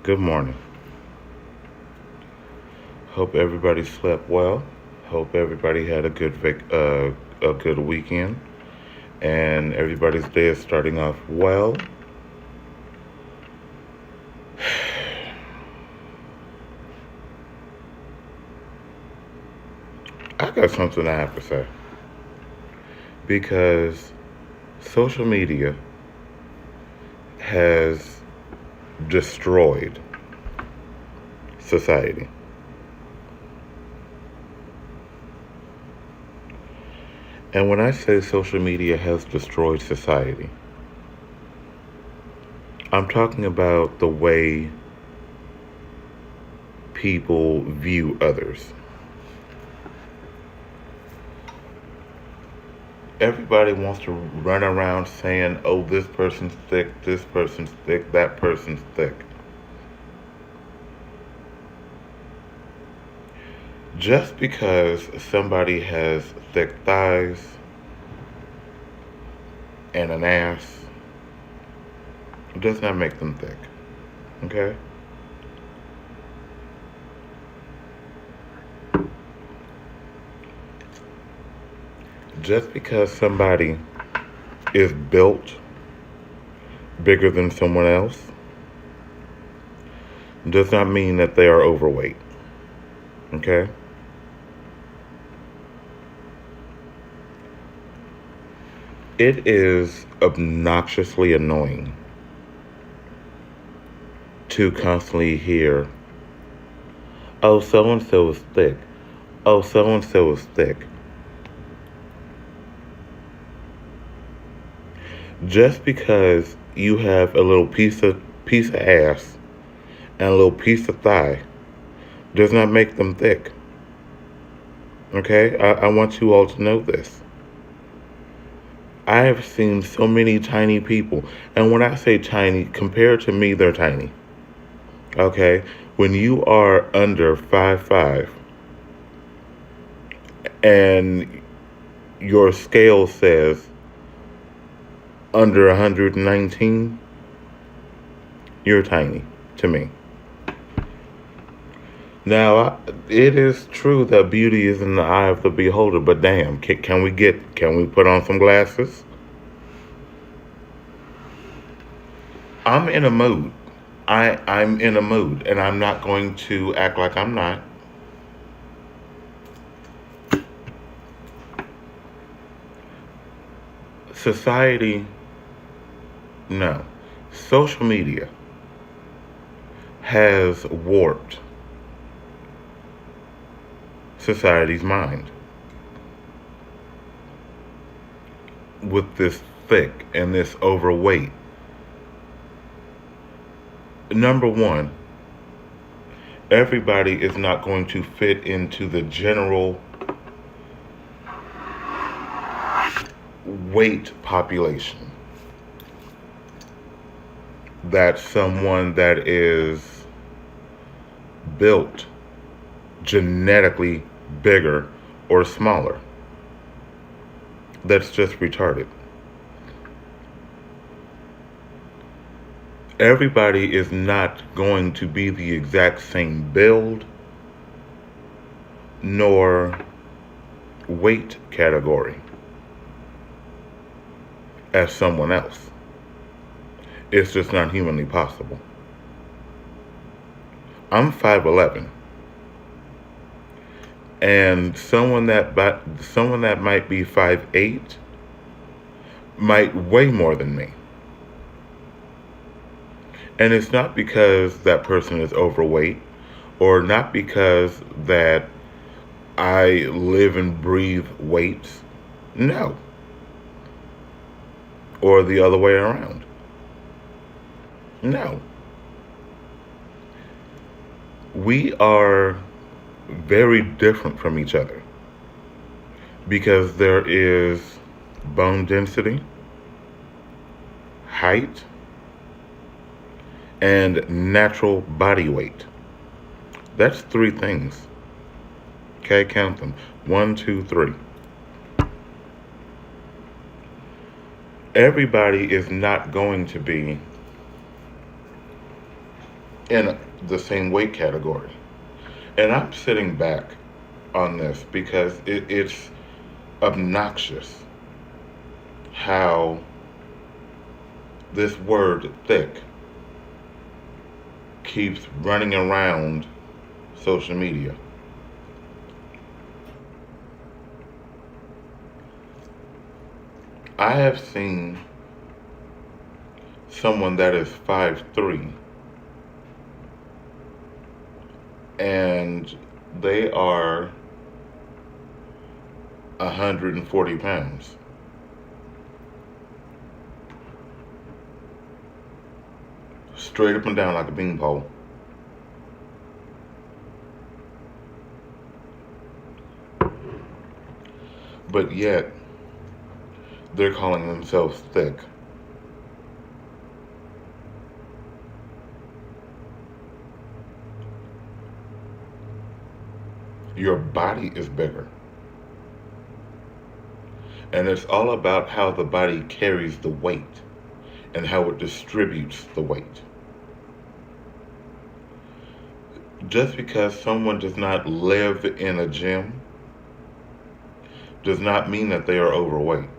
Good morning. Hope everybody slept well. Hope everybody had a good weekend, and everybody's day is starting off well. I got something I have to say because social media has destroyed society. And when I say social media has destroyed society, I'm talking about the way people view others. Everybody wants to run around saying, oh, this person's thick, that person's thick. Just because somebody has thick thighs and an ass does not make them thick. Okay? Just because somebody is built bigger than someone else does not mean that they are overweight. Okay? It is obnoxiously annoying to constantly hear, oh, so and so is thick. Oh, so and so is thick. Just because you have a little piece of ass and a little piece of thigh does not make them thick. Okay? I want you all to know this. I have seen so many tiny people, and when I say tiny, compared to me, they're tiny. Okay? When you are under 5'5" and your scale says under 119, you're tiny to me. Now, it is true that beauty is in the eye of the beholder, but damn, can we put on some glasses? I'm in a mood. I'm in a mood, and I'm not going to act like I'm not. Society, no. Social media has warped society's mind with this thick and this overweight. Number one, everybody is not going to fit into the general weight population that someone that is built genetically bigger or smaller. That's just retarded. Everybody is not going to be the exact same build nor weight category as someone else. It's just not humanly possible. I'm 5'11", and someone that might be 5'8" might weigh more than me. And it's not because that person is overweight, or not because that I live and breathe weights. No. Or the other way around. No. We are very different from each other because there is bone density, height, and natural body weight. That's three things. Okay, count them. 1, 2, 3. Everybody is not going to be in the same weight category. And I'm sitting back on this because it's obnoxious how this word thick keeps running around social media. I have seen someone that is 5'3" and they are 140 pounds. Straight up and down like a beanpole. But yet, they're calling themselves thick. Your body is bigger. And it's all about how the body carries the weight and how it distributes the weight. Just because someone does not live in a gym does not mean that they are overweight,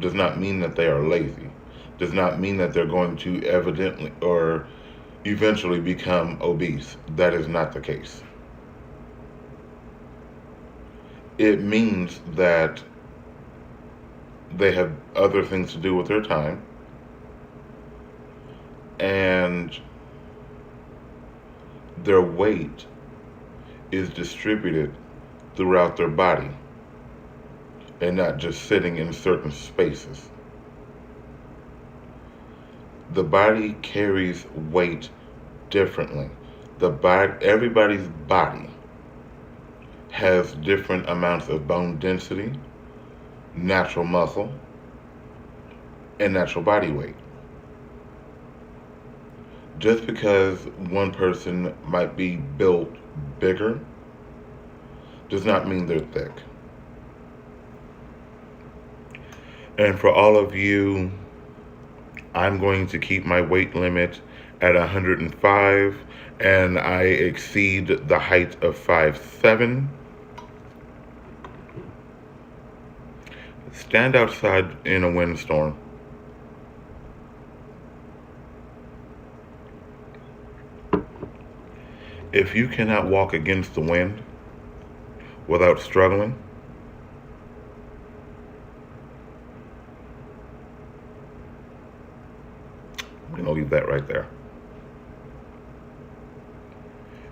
does not mean that they are lazy, does not mean that they're going to evidently or eventually become obese. That is not the case. It means that they have other things to do with their time, and their weight is distributed throughout their body and not just sitting in certain spaces. The body carries weight differently. Everybody's body has different amounts of bone density, natural muscle, and natural body weight. Just because one person might be built bigger does not mean they're thick. And for all of you, I'm going to keep my weight limit at 105, and I exceed the height of 5'7". Stand outside in a windstorm. If you cannot walk against the wind without struggling, I'm going to leave that right there.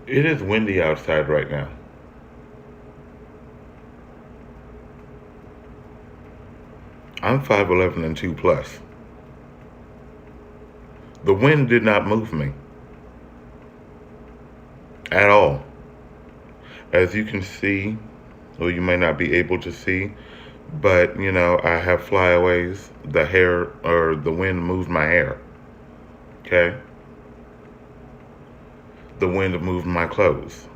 It is windy outside right now. I'm 5'11" and 2 plus. The wind did not move me at all. As you can see, or you may not be able to see, but I have flyaways. The hair or the wind moved my hair. Okay? The wind moved my clothes.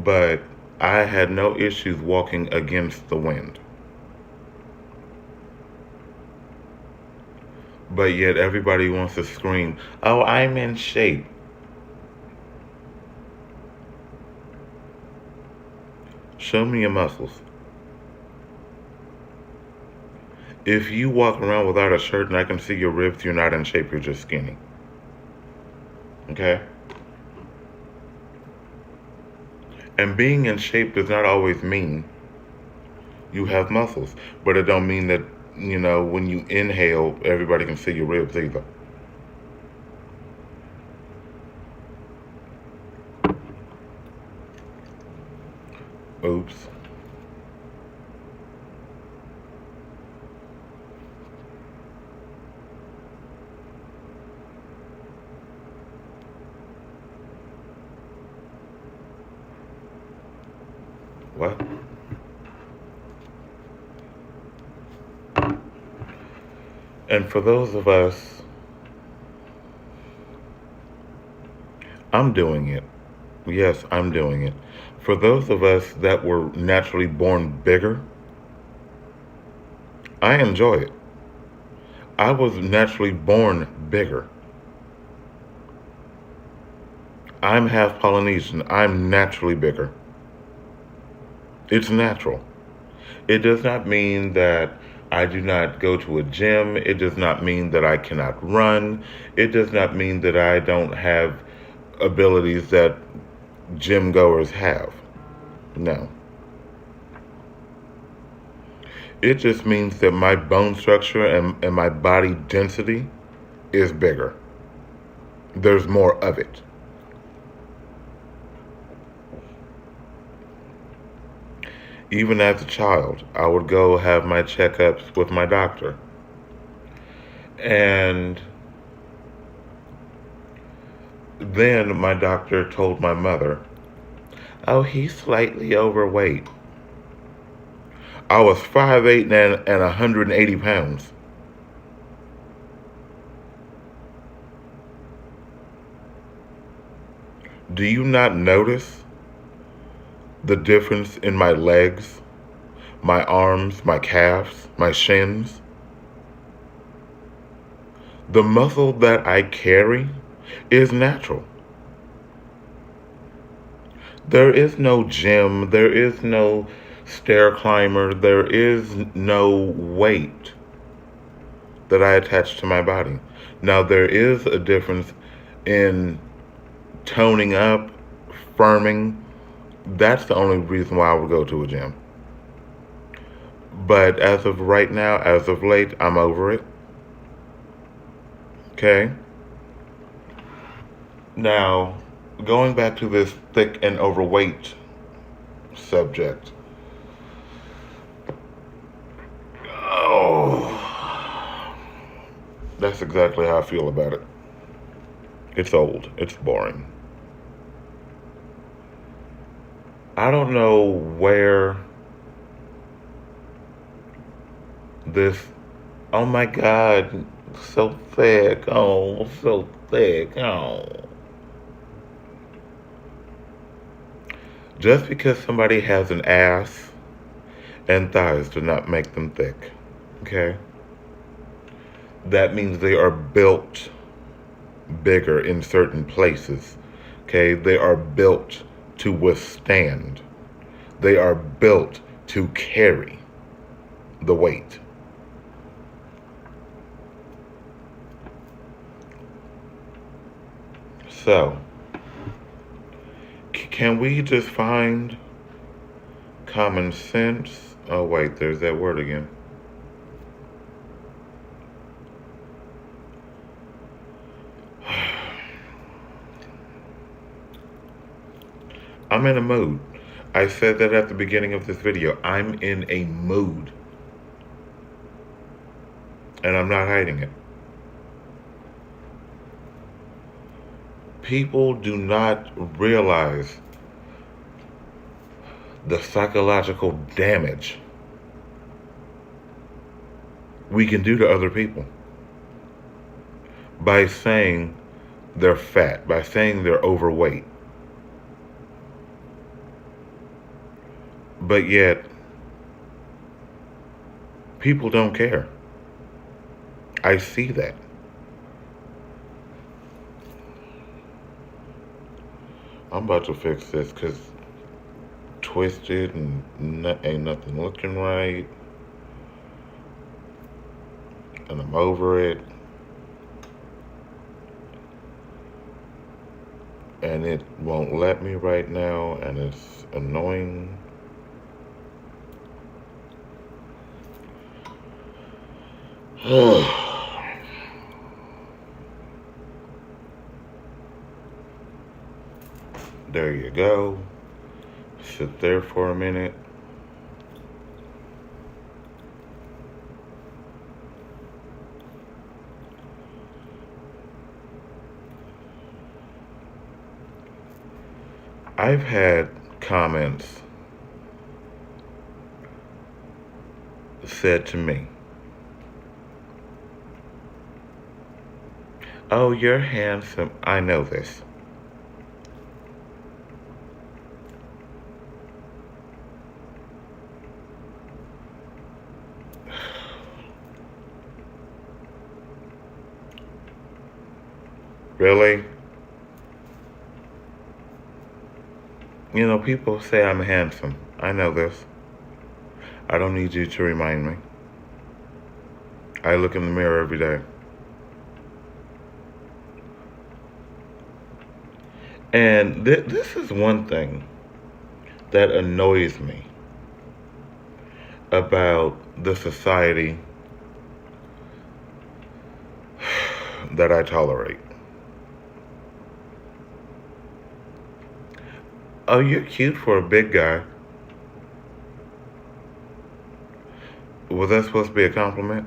But I had no issues walking against the wind. But yet everybody wants to scream, "Oh, I'm in shape." Show me your muscles. If you walk around without a shirt and I can see your ribs, you're not in shape, you're just skinny. Okay? And being in shape does not always mean you have muscles. But it don't mean that, when you inhale, everybody can see your ribs either. Oops. What? And for those of us, I'm doing it. Yes, I'm doing it. For those of us that were naturally born bigger, I enjoy it. I was naturally born bigger. I'm half Polynesian. I'm naturally bigger. It's natural. It does not mean that I do not go to a gym. It does not mean that I cannot run. It does not mean that I don't have abilities that gym goers have. No. It just means that my bone structure and my body density is bigger. There's more of it. Even as a child, I would go have my checkups with my doctor. And then my doctor told my mother, oh, he's slightly overweight. I was 5'8" and 180 pounds. Do you not notice the difference in my legs, my arms, my calves, my shins? The muscle that I carry is natural. There is no gym, there is no stair climber, there is no weight that I attach to my body. Now, there is a difference in toning up, firming. That's the only reason why I would go to a gym. But as of right now, as of late, I'm over it. Okay? Now, going back to this thick and overweight subject. Oh, that's exactly how I feel about it. It's old. It's boring. I don't know where this, oh my God, so thick, oh, so thick, oh. Just because somebody has an ass and thighs do not make them thick, okay? That means they are built bigger in certain places, okay? They are built to withstand. They are built to carry the weight. So, can we just find common sense? Oh, wait, there's that word again. I'm in a mood. I said that at the beginning of this video. I'm in a mood. And I'm not hiding it. People do not realize the psychological damage we can do to other people by saying they're fat, by saying they're overweight. But yet, people don't care. I see that. I'm about to fix this because twisted and ain't nothing looking right. And I'm over it. And it won't let me right now, and it's annoying. There you go. Sit there for a minute. I've had comments said to me, oh, you're handsome. I know this. Really? People say I'm handsome. I know this. I don't need you to remind me. I look in the mirror every day. And this is one thing that annoys me about the society that I tolerate. Oh, you're cute for a big guy. Was that supposed to be a compliment?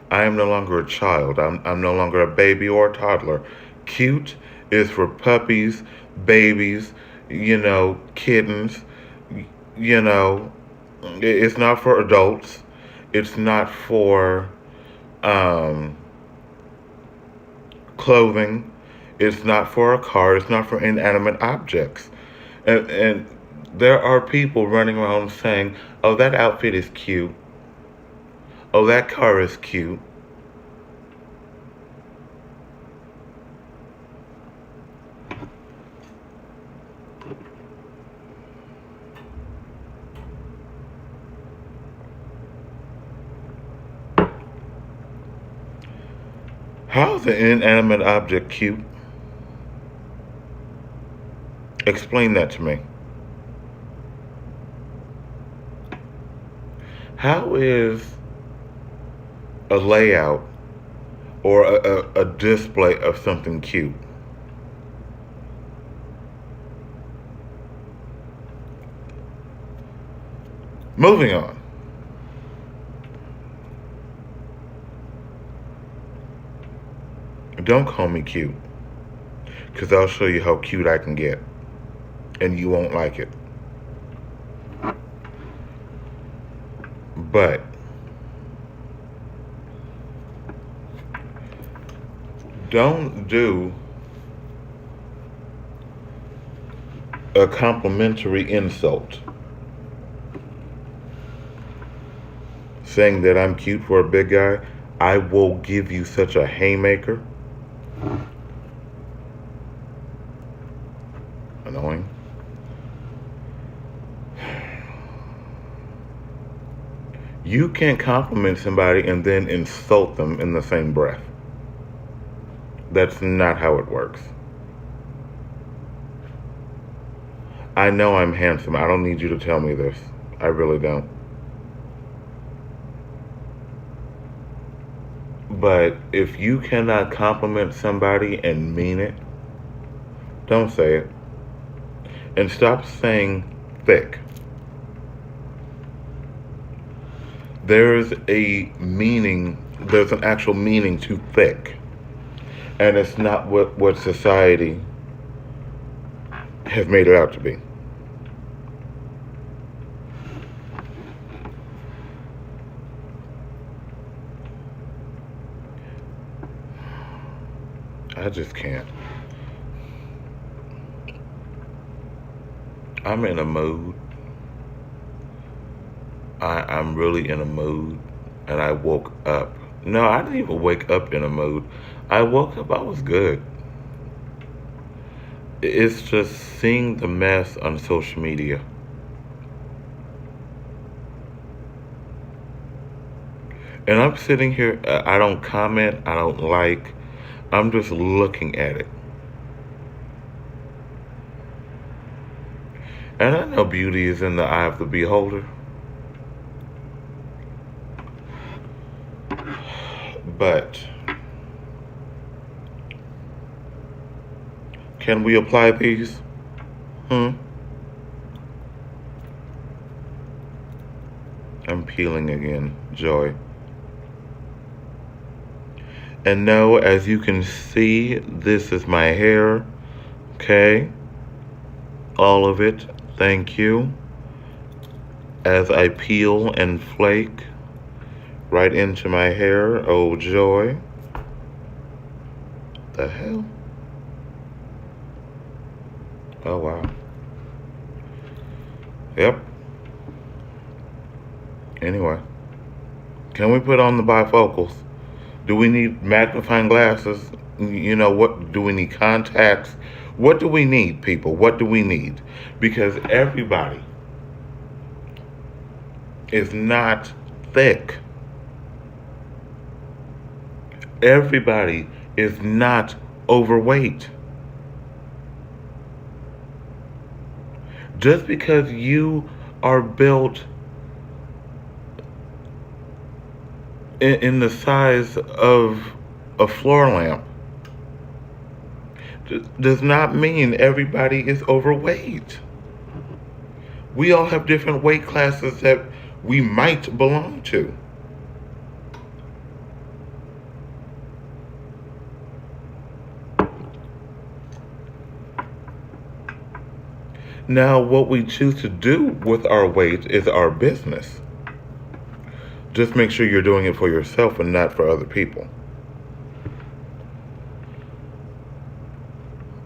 I am no longer a child. I'm no longer a baby or a toddler. Cute is for puppies, babies, kittens. It's not for adults. It's not for clothing. It's not for a car. It's not for inanimate objects. And there are people running around saying, oh, that outfit is cute. Oh, that car is cute. How is an inanimate object cute? Explain that to me. How is a layout or a display of something cute? Moving on. Don't call me cute, because I'll show you how cute I can get, and you won't like it. But don't do a complimentary insult saying that I'm cute for a big guy. I will give you such a haymaker. Annoying. You can't compliment somebody and then insult them in the same breath. That's not how it works. I know I'm handsome. I don't need you to tell me this. I really don't. But if you cannot compliment somebody and mean it, don't say it. And stop saying thick. There's an actual meaning to thick. And it's not what society has made it out to be. I just can't. I'm in a mood. I'm really in a mood. And I woke up. No, I didn't even wake up in a mood. I woke up, I was good. It's just seeing the mess on social media. And I'm sitting here, I don't comment, I don't like. I'm just looking at it. And I know beauty is in the eye of the beholder. But can we apply these? I'm peeling again, Joy. And no, as you can see, this is my hair. Okay? All of it. Thank you. As I peel and flake right into my hair. Oh, joy. The hell? Oh, wow. Yep. Anyway. Can we put on the bifocals? Do we need magnifying glasses? What? Do we need contacts? What do we need, people? What do we need? Because everybody is not thick. Everybody is not overweight. Just because you are built in the size of a floor lamp does not mean everybody is overweight. We all have different weight classes that we might belong to. Now, what we choose to do with our weight is our business. Just make sure you're doing it for yourself and not for other people.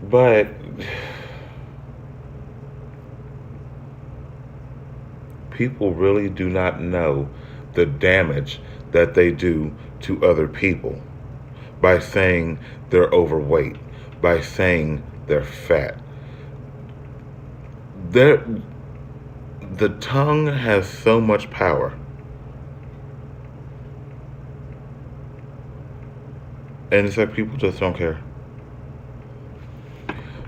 But people really do not know the damage that they do to other people by saying they're overweight, by saying they're fat. The tongue has so much power. And it's like people just don't care.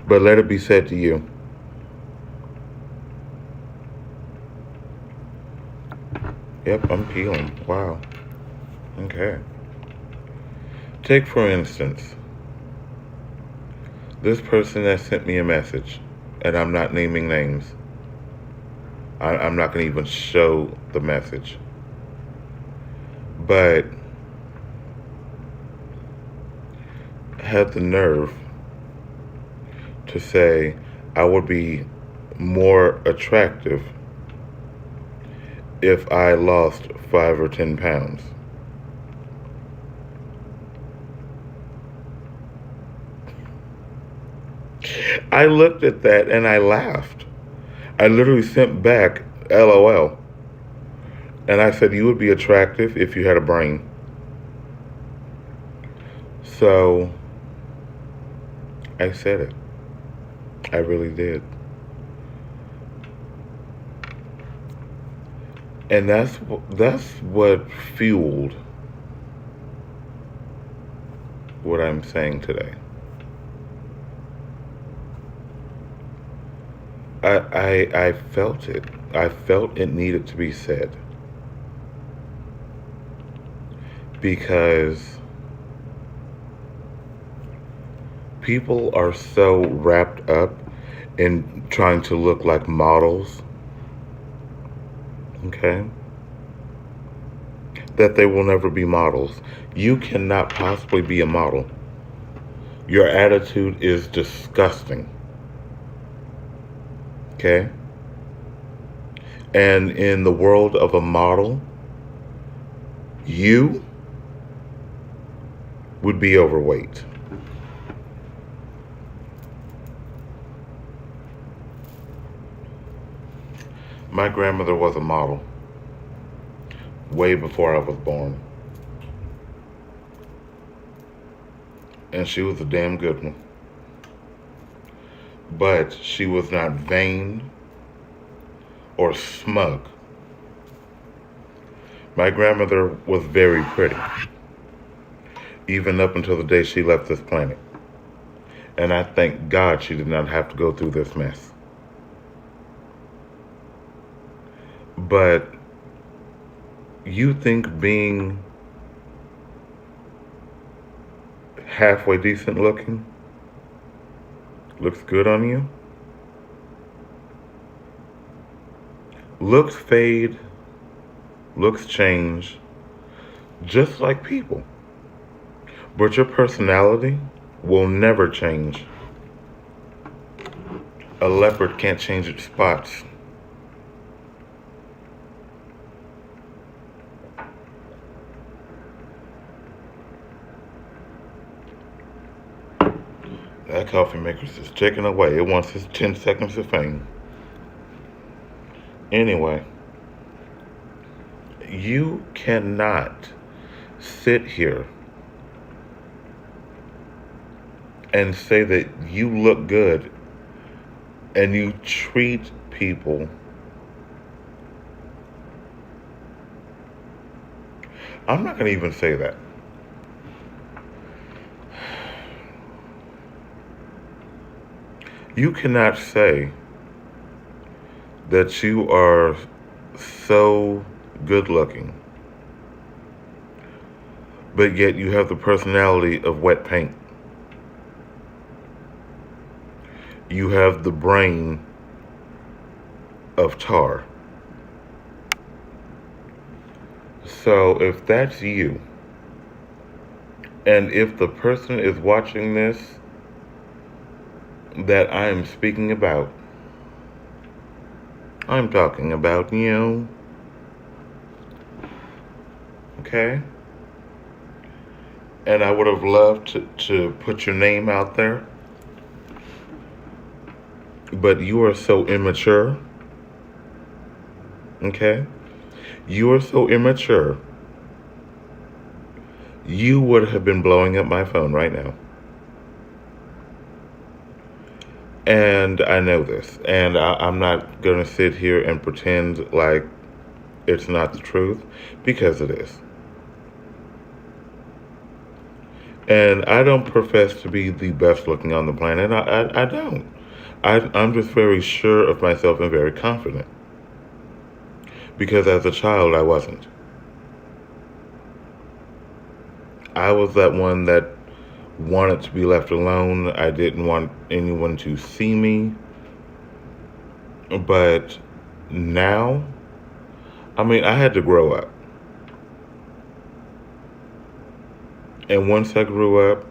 But let it be said to you. Yep, I'm peeling. Wow. Okay. Take, for instance, this person that sent me a message, and I'm not naming names. I'm not going to even show the message. But had the nerve to say I would be more attractive if I lost 5 or 10 pounds. I looked at that and I laughed. I literally sent back LOL. And I said, you would be attractive if you had a brain. So I said it. I really did. And that's what fueled what I'm saying today. I felt it. I felt it needed to be said. Because people are so wrapped up in trying to look like models, okay, that they will never be models. You cannot possibly be a model. Your attitude is disgusting. Okay? And in the world of a model, you would be overweight. My grandmother was a model way before I was born. And she was a damn good one. But she was not vain or smug. My grandmother was very pretty, even up until the day she left this planet. And I thank God she did not have to go through this mess. But you think being halfway decent looking looks good on you? Looks fade, looks change, just like people. But your personality will never change. A leopard can't change its spots. That coffee maker's just ticking away. It wants its 10 seconds of fame. Anyway, you cannot sit here and say that you look good and you treat people. I'm not going to even say that. You cannot say that you are so good looking, but yet you have the personality of wet paint. You have the brain of tar. So if that's you, and if the person is watching this that I am speaking about, I'm talking about you. Okay? And I would have loved to put your name out there, but you are so immature. Okay? You are so immature. You would have been blowing up my phone right now. And I know this. And I'm not going to sit here and pretend like it's not the truth, because it is. And I don't profess to be the best looking on the planet. I don't. I'm just very sure of myself and very confident. Because as a child, I wasn't. I was that one that wanted to be left alone. I didn't want anyone to see me. But now, I mean, I had to grow up. And once I grew up,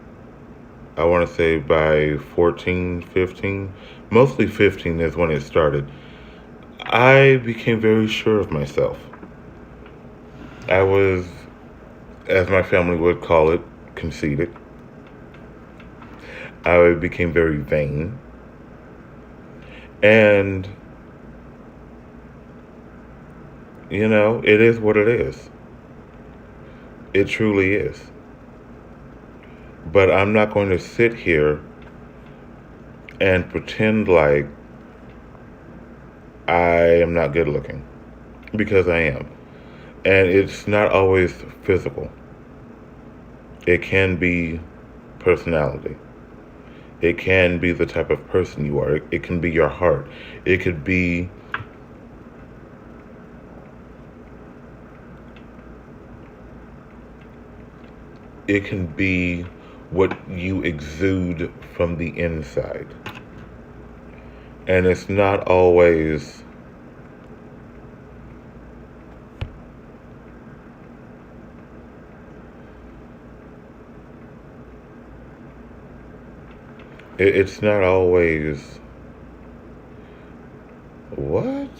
I want to say by 14, 15, mostly 15 is when it started, I became very sure of myself. I was, as my family would call it, conceited. I became very vain. And, you know, it is what it is. It truly is. But I'm not going to sit here and pretend like I am not good looking, because I am. And it's not always physical. It can be personality. It can be the type of person you are. It can be your heart. It could be what you exude from the inside. And it's not always it's not always what?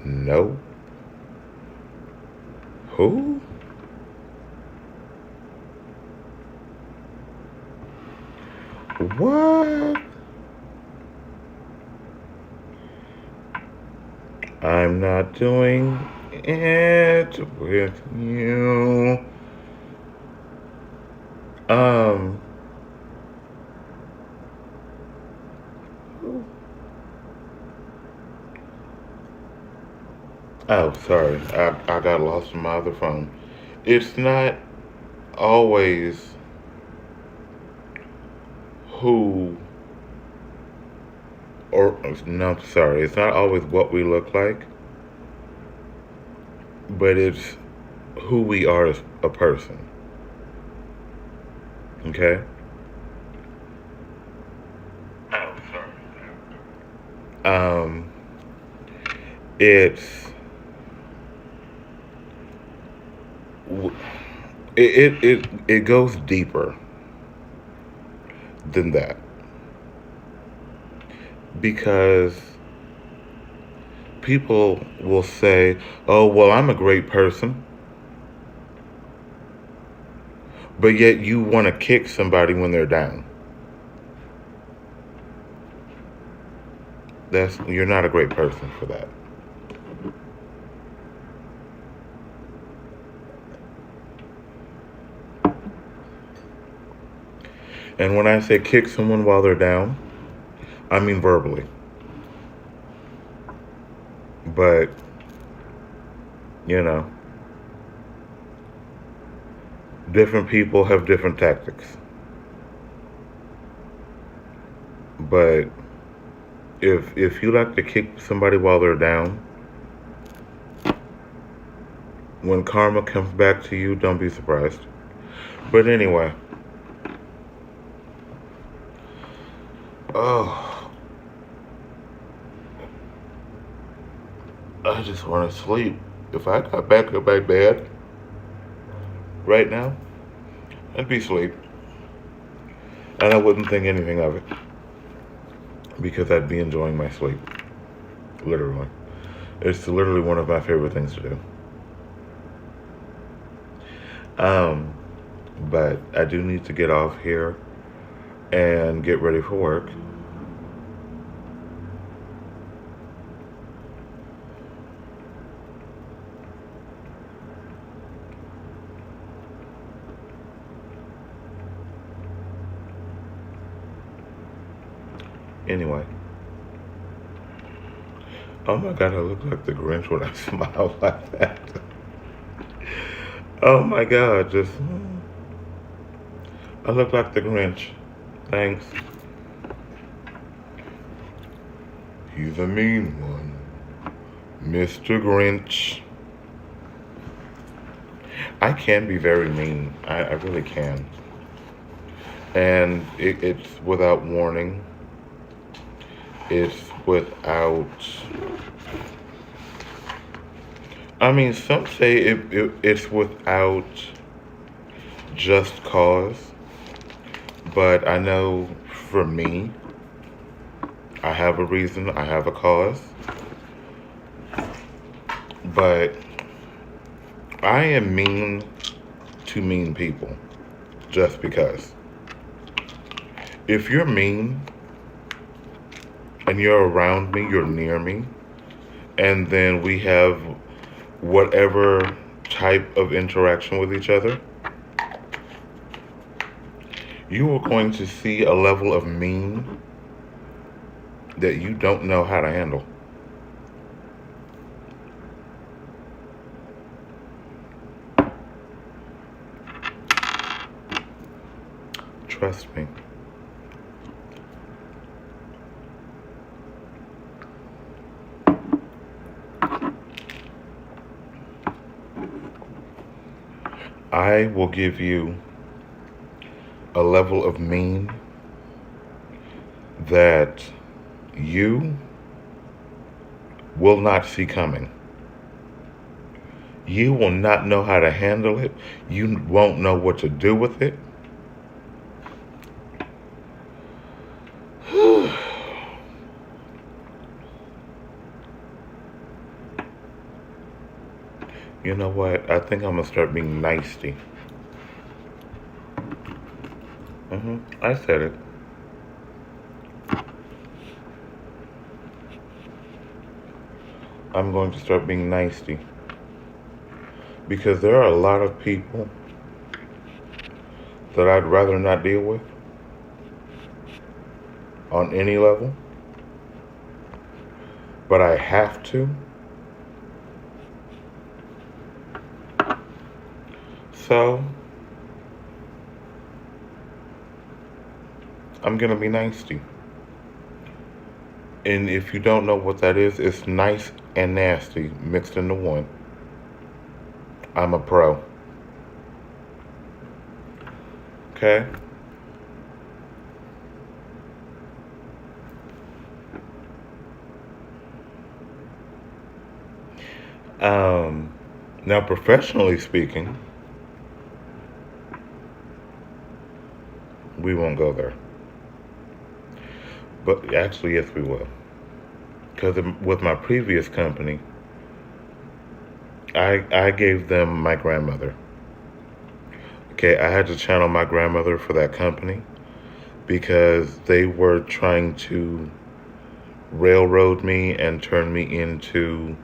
No. Who? What? I'm not doing it with you. Oh, sorry. I got lost in my other phone. It's not always who, or no, sorry. It's not always what we look like, but it's who we are as a person. Okay? Oh, sorry. It's it goes deeper than that, because people will say, "Oh, well, I'm a great person," but yet you want to kick somebody when they're down. You're not a great person for that. And when I say kick someone while they're down, I mean verbally. But, you know, different people have different tactics. But if you like to kick somebody while they're down, when karma comes back to you, don't be surprised. But anyway, oh, I just want to sleep. If I got back to my bed right now, I'd be asleep. And I wouldn't think anything of it. Because I'd be enjoying my sleep. Literally. It's literally one of my favorite things to do. But I do need to get off here and get ready for work. Anyway. Oh my God, I look like the Grinch when I smile like that. Oh my God, I look like the Grinch. Thanks. He's a mean one. Mr. Grinch. I can be very mean. I really can. And it's without warning. It's without... I mean, some say it's without just cause. But I know for me, I have a reason, I have a cause. But I am mean to mean people just because. If you're mean and you're around me, you're near me, and then we have whatever type of interaction with each other, you are going to see a level of mean that you don't know how to handle. Trust me. I will give you a level of mean that you will not see coming. You will not know how to handle it. You won't know what to do with it. You know what? I think I'm gonna start being nicey. I said it. I'm going to start being nicey. Because there are a lot of people that I'd rather not deal with on any level. But I have to. So, I'm gonna be nasty. And if you don't know what that is, it's nice and nasty mixed into one. I'm a pro. Okay? Now professionally speaking, we won't go there. But actually, yes, we will. Because with my previous company, I gave them my grandmother. Okay, I had to channel my grandmother for that company because they were trying to railroad me and turn me into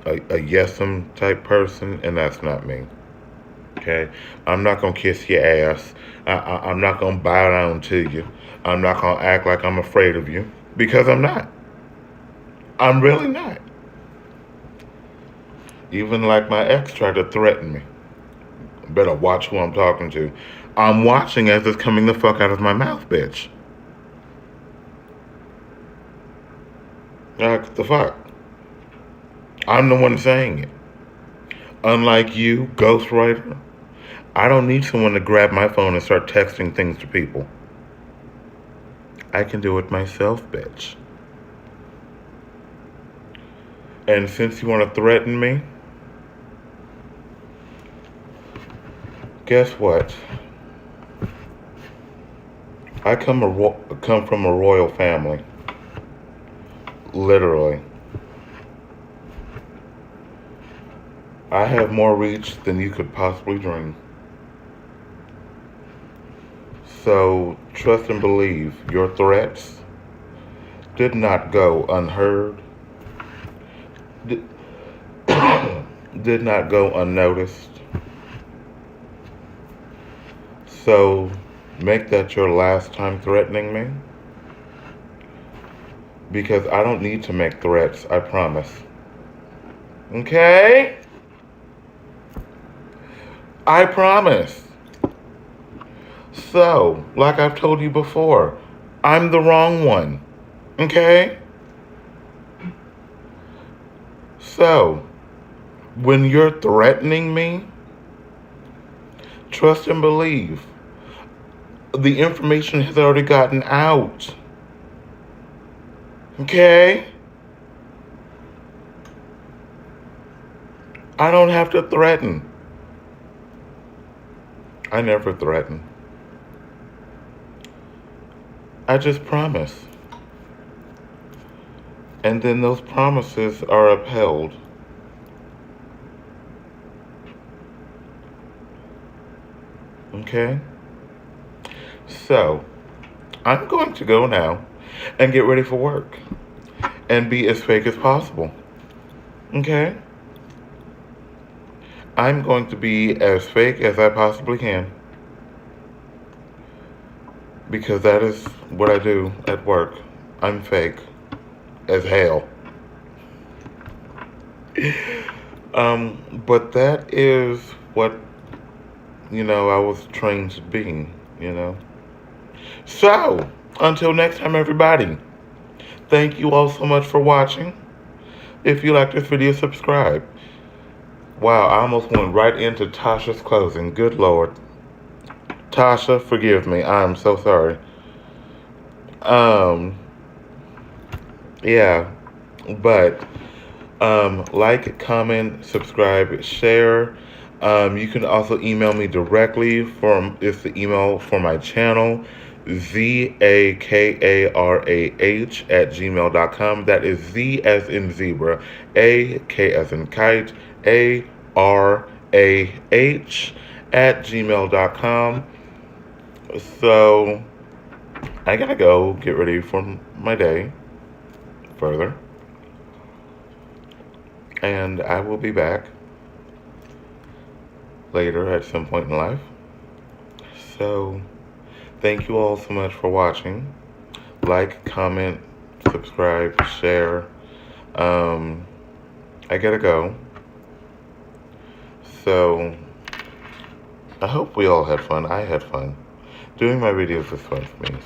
a yes'em type person, and that's not me. okay? I'm not going to kiss your ass. I'm not going to bow down to you. I'm not going to act like I'm afraid of you. Because I'm not. I'm really not. Even like my ex tried to threaten me. Better watch who I'm talking to. I'm watching as it's coming the fuck out of my mouth, bitch. Like, the fuck? I'm the one saying it. Unlike you, ghostwriter, I don't need someone to grab my phone and start texting things to people. I can do it myself, bitch. And since you want to threaten me, guess what? I come from a royal family. Literally. I have more reach than you could possibly dream. So trust and believe your threats did not go unheard, did, did not go unnoticed. So make that your last time threatening me, because I don't need to make threats, I promise. Okay? I promise. So, like I've told you before, I'm the wrong one. Okay? So, when you're threatening me, trust and believe. The information has already gotten out. Okay? I don't have to threaten. I never threaten. I just promise. And then those promises are upheld. Okay? So, I'm going to go now and get ready for work and be as fake as possible. Okay? I'm going to be as fake as I possibly can, because that is what I do at work. I'm fake as hell. But that is what, I was trained to be, So, until next time, everybody, thank you all so much for watching. If you like this video, subscribe. Wow, I almost went right into Tasha's closing. Good Lord. Tasha, forgive me. I'm so sorry. Yeah. But, like, comment, subscribe, share. You can also email me directly it's the email for my channel, zakarah@gmail.com. That is Z as in zebra, A, K as in kite, ARAH@gmail.com. So, I gotta go get ready for my day further. And I will be back later at some point in life. So, thank you all so much for watching. Like, comment, subscribe, share. I gotta go. So, I hope we all had fun. I had fun. Doing my videos is fun for me.